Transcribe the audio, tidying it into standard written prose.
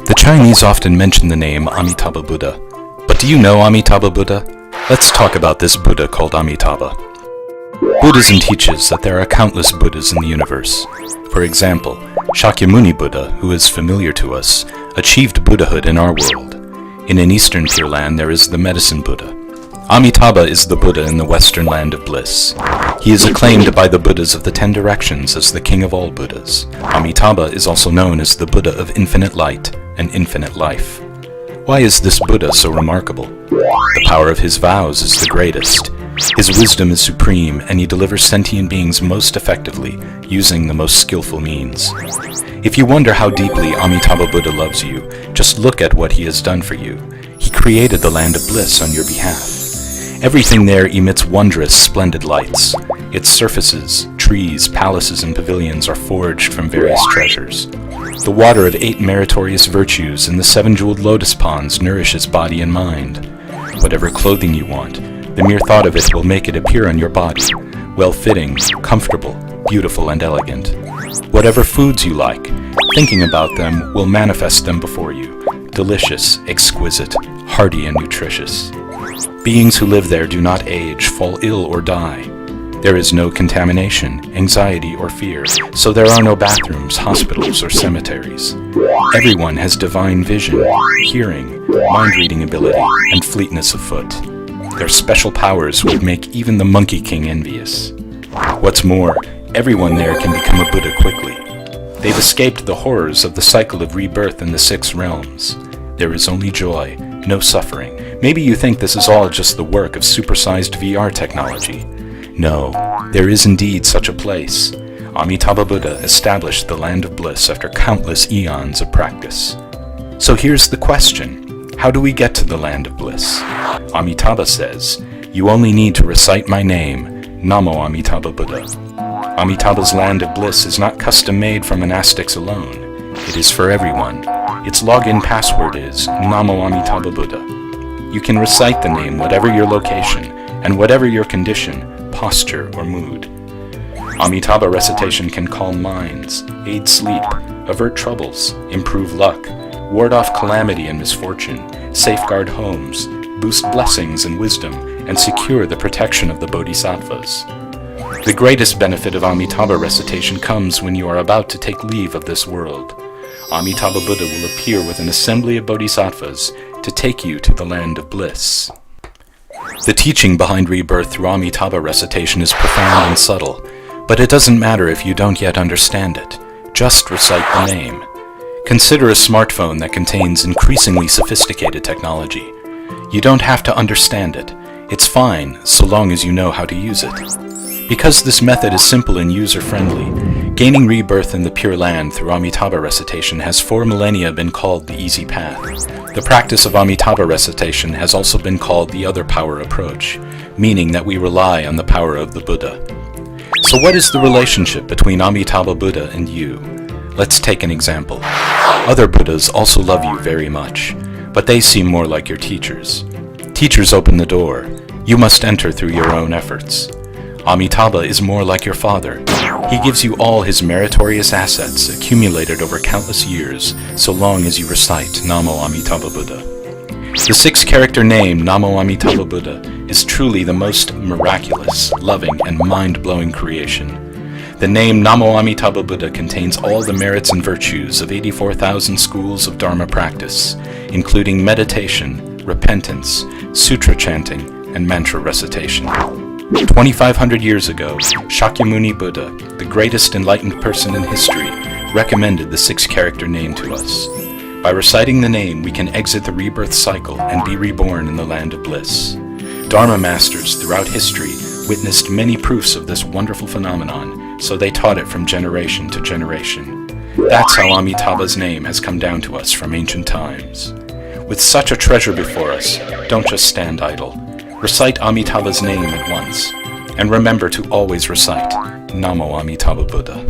The Chinese often mention the name Amitabha Buddha. But do you know Amitabha Buddha? Let's talk about this Buddha called Amitabha. Buddhism teaches that there are countless Buddhas in the universe. For example, Shakyamuni Buddha, who is familiar to us, achieved Buddhahood in our world. In an Eastern Pure Land there is the Medicine Buddha. Amitabha is the Buddha in the Western Land of Bliss. He is acclaimed by the Buddhas of the 10 directions as the king of all Buddhas. Amitabha is also known as the Buddha of infinite light and infinite life. Why is this Buddha so remarkable? The power of his vows is the greatest. His wisdom is supreme, and he delivers sentient beings most effectively, using the most skillful means. If you wonder how deeply Amitabha Buddha loves you, just look at what he has done for you. He created the land of bliss on your behalf. Everything there emits wondrous, splendid lights. Its surfaces, trees, palaces, and pavilions are forged from various treasures. The water of 8 meritorious virtues in the 7 jeweled lotus ponds nourishes body and mind. Whatever clothing you want, the mere thought of it will make it appear on your body, well-fitting, comfortable, beautiful, and elegant. Whatever foods you like, thinking about them will manifest them before you, delicious, exquisite, hearty, and nutritious. Beings who live there do not age, fall ill, or die. There is no contamination, anxiety, or fear, so there are no bathrooms, hospitals, or cemeteries. Everyone has divine vision, hearing, mind-reading ability, and fleetness of foot. Their special powers would make even the Monkey King envious. What's more, everyone there can become a Buddha quickly. They've escaped the horrors of the cycle of rebirth in the 6 realms. There is only joy, no suffering. Maybe you think this is all just the work of supersized VR technology. No, there is indeed such a place. Amitabha Buddha established the land of bliss after countless eons of practice. So here's the question. How do we get to the land of bliss? Amitabha says, "You only need to recite my name, Namo Amitabha Buddha." Amitabha's land of bliss is not custom-made for monastics alone. It is for everyone. Its login password is Namo Amitabha Buddha. You can recite the name whatever your location and whatever your condition, posture, or mood. Amitabha recitation can calm minds, aid sleep, avert troubles, improve luck, ward off calamity and misfortune, safeguard homes, boost blessings and wisdom, and secure the protection of the bodhisattvas. The greatest benefit of Amitabha recitation comes when you are about to take leave of this world. Amitabha Buddha will appear with an assembly of bodhisattvas to take you to the land of bliss. The teaching behind rebirth through Amitabha recitation is profound and subtle, but it doesn't matter if you don't yet understand it. Just recite the name. Consider a smartphone that contains increasingly sophisticated technology. You don't have to understand it. It's fine, so long as you know how to use it. Because this method is simple and user-friendly, gaining rebirth in the Pure Land through Amitabha recitation has 4 millennia been called the easy path. The practice of Amitabha recitation has also been called the other power approach, meaning that we rely on the power of the Buddha. So what is the relationship between Amitabha Buddha and you? Let's take an example. Other Buddhas also love you very much, but they seem more like your teachers. Teachers open the door. You must enter through your own efforts. Amitabha is more like your father. He gives you all his meritorious assets accumulated over countless years, so long as you recite Namo Amitabha Buddha. The 6-character name Namo Amitabha Buddha is truly the most miraculous, loving, and mind-blowing creation. The name Namo Amitabha Buddha contains all the merits and virtues of 84,000 schools of Dharma practice, including meditation, repentance, sutra chanting, and mantra recitation. 2,500 years ago, Shakyamuni Buddha, the greatest enlightened person in history, recommended the 6-character name to us. By reciting the name, we can exit the rebirth cycle and be reborn in the land of bliss. Dharma masters throughout history witnessed many proofs of this wonderful phenomenon, so they taught it from generation to generation. That's how Amitabha's name has come down to us from ancient times. With such a treasure before us, don't just stand idle. Recite Amitabha's name at once, and remember to always recite Namo Amitabha Buddha.